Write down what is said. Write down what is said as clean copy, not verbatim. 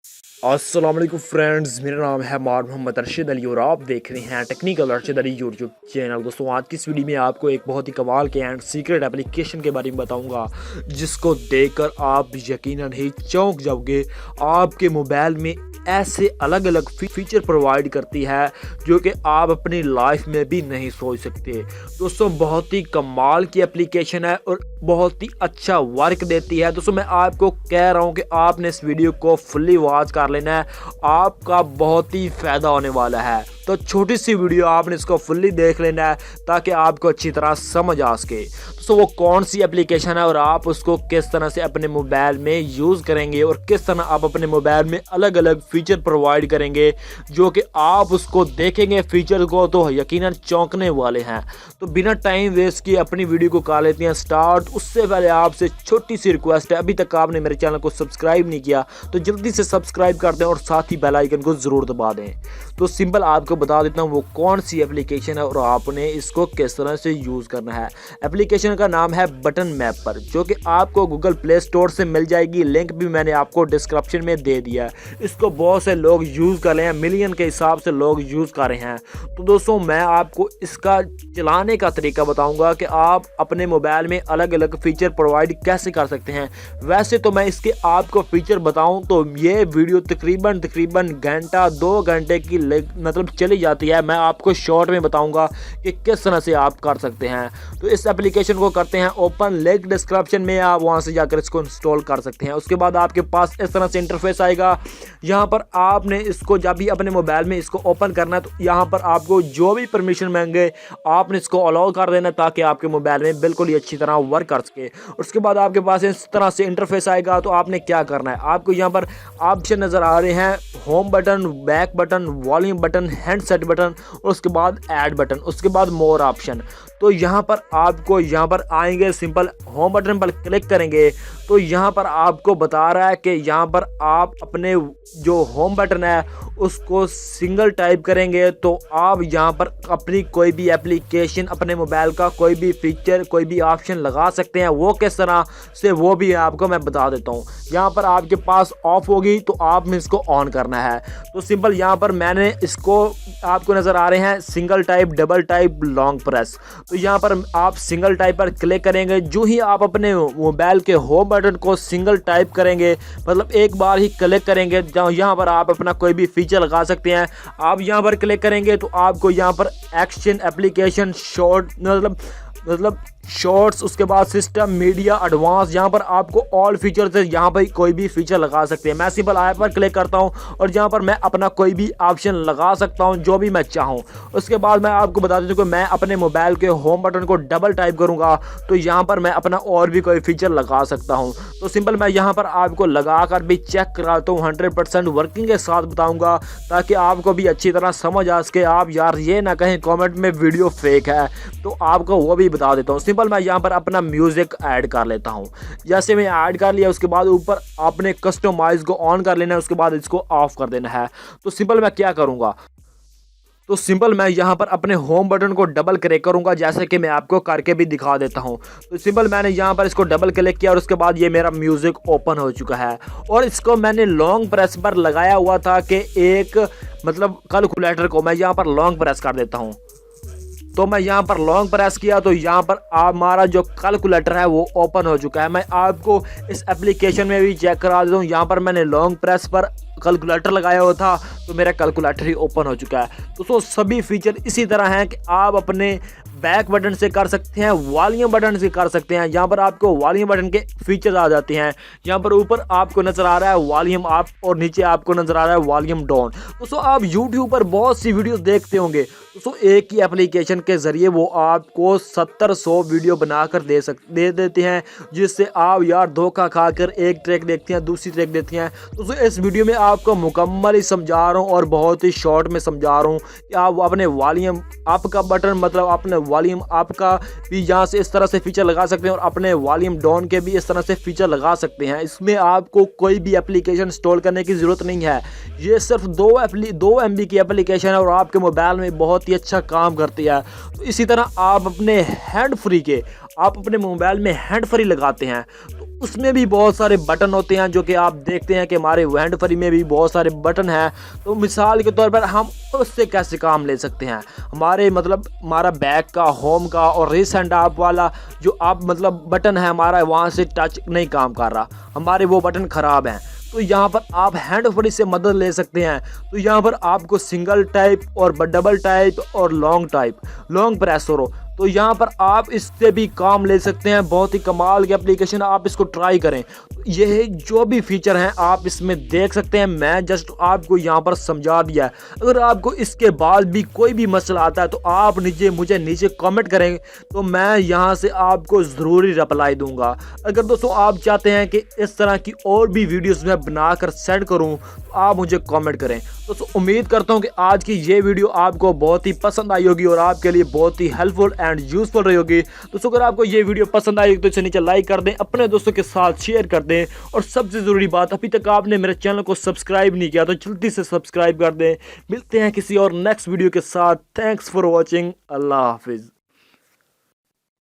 अस्सलाम वालेकुम फ्रेंड्स, मेरा नाम है MEHAR मुहम्मद अरशद अली और आप देख रहे हैं technical Arshad Ali YouTube channel. दोस्तों, आज की इस वीडियो में आपको एक बहुत ही कमाल के एंड सीक्रेट एप्लीकेशन के बारे में बताऊंगा, जिसको देखकर आप यकीनन ही चौंक जाओगे। आपके मोबाइल में ऐसे अलग अलग फीचर प्रोवाइड करती है जो कि आप अपनी लाइफ में भी नहीं सोच सकते। दोस्तों, बहुत ही कमाल की एप्लीकेशन है और बहुत ही अच्छा वर्क देती है। दोस्तों, मैं आपको कह रहा हूं कि आपने इस वीडियो को फुल्ली वॉच कर लेना है, आपका बहुत ही फायदा होने वाला है। तो छोटी सी वीडियो आपने इसको फुल्ली देख लेना है ताकि आपको अच्छी तरह समझ आ सके। तो वो कौन सी एप्लीकेशन है और आप उसको किस तरह से अपने मोबाइल में यूज़ करेंगे और किस तरह आप अपने मोबाइल में अलग अलग फीचर प्रोवाइड करेंगे जो कि आप उसको देखेंगे फीचर को तो यकीनन चौंकने वाले हैं। तो बिना टाइम वेस्ट किए अपनी वीडियो को कर लेते हैं स्टार्ट। उससे पहले आपसे छोटी सी रिक्वेस्ट है, अभी तक आपने मेरे चैनल को सब्सक्राइब नहीं किया तो जल्दी से सब्सक्राइब कर दें और साथ ही बेल आइकन को ज़रूर दबा दें। तो सिंपल आपको बता देता हूँ वो कौन सी एप्लीकेशन है और आपने इसको किस तरह से यूज़ करना है। एप्लीकेशन का नाम है बटन मैपर, जो कि आपको गूगल प्ले स्टोर से मिल जाएगी। लिंक भी मैंने आपको डिस्क्रिप्शन में दे दिया है। इसको बहुत से लोग यूज़ कर रहे हैं, मिलियन के हिसाब से लोग यूज़ कर रहे हैं। तो दोस्तों, मैं आपको इसका चलाने का तरीका बताऊंगा कि आप अपने मोबाइल में अलग अलग फीचर प्रोवाइड कैसे कर सकते हैं। वैसे तो मैं इसके आपको फीचर बताऊं तो ये वीडियो तकरीबन घंटा 2 घंटे की मतलब चली जाती है। मैं आपको शॉर्ट में बताऊंगा कि किस तरह से आप कर सकते हैं। तो इस एप्लीकेशन को करते हैं ओपन, लिंक डिस्क्रिप्शन में, आप वहां से जाकर इसको इंस्टॉल कर सकते हैं। उसके बाद आपके पास इस तरह से इंटरफेस आएगा। यहाँ पर आपने इसको जब भी अपने मोबाइल में इसको ओपन करना है तो यहाँ पर आपको जो भी परमिशन मांगे आपने इसको अलाउ कर देना ताकि आपके मोबाइल में बिल्कुल ही अच्छी तरह वर्क कर सके। उसके बाद आपके पास इस तरह से इंटरफेस आएगा। तो आपने क्या करना है, आपको यहाँ पर ऑप्शन नज़र आ रहे हैं, home button, back button, volume button, handset button और उसके बाद ऐड बटन, उसके बाद मोर ऑप्शन। तो यहाँ पर आपको यहाँ पर आएंगे, सिंपल होम बटन पर क्लिक करेंगे तो यहाँ पर आपको बता रहा है कि यहाँ पर आप अपने जो होम बटन है उसको सिंगल टाइप करेंगे तो आप यहाँ पर अपनी कोई भी एप्लीकेशन, अपने मोबाइल का कोई भी फीचर, कोई भी ऑप्शन लगा सकते हैं। वो किस तरह से वो भी आपको मैं बता देता हूँ। यहाँ पर आपके पास ऑफ होगी तो आपने इसको ऑन करना है। तो सिंपल यहाँ पर मैंने इसको, आपको नज़र आ रहे हैं single type, double type, long press. तो यहाँ पर आप सिंगल टाइप पर क्लिक करेंगे। जो ही आप अपने मोबाइल के होम बटन को सिंगल टाइप करेंगे, मतलब एक बार ही क्लिक करेंगे, यहाँ पर आप अपना कोई भी फीचर लगा सकते हैं। आप यहाँ पर क्लिक करेंगे तो आपको यहाँ पर एक्शन, एप्लीकेशन, शॉर्ट मतलब शॉर्ट्स, उसके बाद सिस्टम, मीडिया, एडवांस, यहाँ पर आपको ऑल फीचर्स है, यहाँ पर कोई भी फीचर लगा सकते हैं। मैं सिंपल ऐप पर क्लिक करता हूँ और यहाँ पर मैं अपना कोई भी ऑप्शन लगा सकता हूँ जो भी मैं चाहूँ। उसके बाद मैं आपको बता देता हूँ कि मैं अपने मोबाइल के होम बटन को डबल टाइप करूँगा तो यहाँ पर मैं अपना और भी कोई फीचर लगा सकता हूँ। तो सिंपल मैं यहाँ पर आपको लगा कर भी चेक कराता हूँ, 100% वर्किंग के साथ बताऊँगा ताकि आपको भी अच्छी तरह समझ आ सके। आप यार ये ना कहें कॉमेंट में वीडियो फेक है, तो आपको वो भी बता देता हूँ। सिंपल मैं यहाँ पर अपना म्यूजिक ऐड कर लेता हूँ। जैसे मैं ऐड कर लिया, उसके बाद ऊपर आपने कस्टमाइज को ऑन कर लेना है, उसके बाद इसको ऑफ कर देना है। तो सिंपल मैं क्या करूँगा, तो सिंपल मैं यहाँ पर अपने होम बटन को डबल क्लिक करूँगा, जैसे कि मैं आपको करके भी दिखा देता हूँ। तो सिंपल मैंने यहाँ पर इसको डबल क्लिक किया और उसके बाद ये मेरा म्यूज़िक ओपन हो चुका है। और इसको मैंने लॉन्ग प्रेस पर लगाया हुआ था कि एक मतलब कैलकुलेटर को मैं यहाँ पर लॉन्ग प्रेस कर देता हूँ। तो मैं यहाँ पर लॉन्ग प्रेस किया तो यहाँ पर हमारा जो कैलकुलेटर है वो ओपन हो चुका है। मैं आपको इस एप्लीकेशन में भी चेक करा देता हूँ। यहाँ पर मैंने लॉन्ग प्रेस पर कैलकुलेटर लगाया हुआ था तो मेरा कैलकुलेटर ही ओपन हो चुका है। दोस्तों, सभी फीचर इसी तरह हैं कि आप अपने बैक बटन से कर सकते हैं, वॉल्यूम बटन से कर सकते हैं। यहाँ पर आपको वॉल्यूम बटन के फीचर्स आ जाते हैं। यहाँ पर ऊपर आपको नज़र आ रहा है वॉल्यूम अप और नीचे आपको नज़र आ रहा है वॉल्यूम डाउन। दोस्तों, आप यूट्यूब पर बहुत सी वीडियोस देखते होंगे। दोस्तों, एक ही एप्लीकेशन के ज़रिए वो आपको 70-100 वीडियो बनाकर दे देते हैं, जिससे आप यार धोखा खाकर एक ट्रैक देखते हैं, दूसरी ट्रैक देखते हैं। दोस्तों, इस वीडियो में आपको मुकम्मल ही समझा रहा हूँ और बहुत ही शॉर्ट में समझा रहा हूँ कि आप अपने वॉल्यूम अप का बटन, मतलब अपने वॉल्यूम अप का भी यहाँ से इस तरह से फीचर लगा सकते हैं और अपने वॉल्यूम डाउन के भी इस तरह से फीचर लगा सकते हैं। इसमें आपको कोई भी एप्लीकेशन इंस्टॉल करने की ज़रूरत नहीं है। ये सिर्फ 2 MB की एप्लीकेशन है और आपके मोबाइल में बहुत ही अच्छा काम करती है। तो इसी तरह आप अपने हैंड फ्री लगाते हैं तो اس میں بھی بہت سارے بٹن ہوتے ہیں جو کہ آپ دیکھتے ہیں کہ ہمارے ہینڈ فری میں بھی بہت سارے بٹن ہیں. تو مثال کے طور پر ہم اس سے کیسے کام لے سکتے ہیں. ہمارے مطلب ہمارا بیک کا، ہوم کا اور ریسنٹ آپ والا جو آپ مطلب بٹن ہے ہمارا، وہاں سے ٹچ نہیں کام کر رہا، ہمارے وہ بٹن خراب ہیں. تو یہاں پر آپ ہینڈ فری سے مدد لے سکتے ہیں. تو یہاں پر آپ کو سنگل ٹائپ اور ڈبل ٹائپ اور لانگ پریس کرو تو یہاں پر آپ اس سے بھی کام لے سکتے ہیں. بہت ہی کمال کی اپلیکیشن، آپ اس کو ٹرائی کریں. یہ جو بھی فیچر ہیں آپ اس میں دیکھ سکتے ہیں. میں جسٹ آپ کو یہاں پر سمجھا دیا ہے. اگر آپ کو اس کے بعد بھی کوئی بھی مسئلہ آتا ہے تو آپ مجھے نیچے کامنٹ کریں تو میں یہاں سے آپ کو ضروری رپلائی دوں گا. اگر دوستوں آپ چاہتے ہیں کہ اس طرح کی اور بھی ویڈیوز میں بنا کر سینڈ کروں تو آپ مجھے کامنٹ کریں. دوستوں امید کرتا ہوں کہ آج کی یہ ویڈیو آپ کو بہت ہی پسند آئی ہوگی اور آپ کے لیے بہت ہی ہیلپ فل اینڈ یوزفل رہی ہوگی. دوستوں اگر آپ کو یہ ویڈیو پسند آئی تو اسے نیچے لائک کر دیں، اپنے دوستوں کے ساتھ شیئر کر دیں، اور سب سے ضروری بات، ابھی تک آپ نے میرے چینل کو سبسکرائب نہیں کیا تو جلدی سے سبسکرائب کر دیں. ملتے ہیں کسی اور نیکسٹ ویڈیو کے ساتھ. Thanks for watching. اللہ حافظ.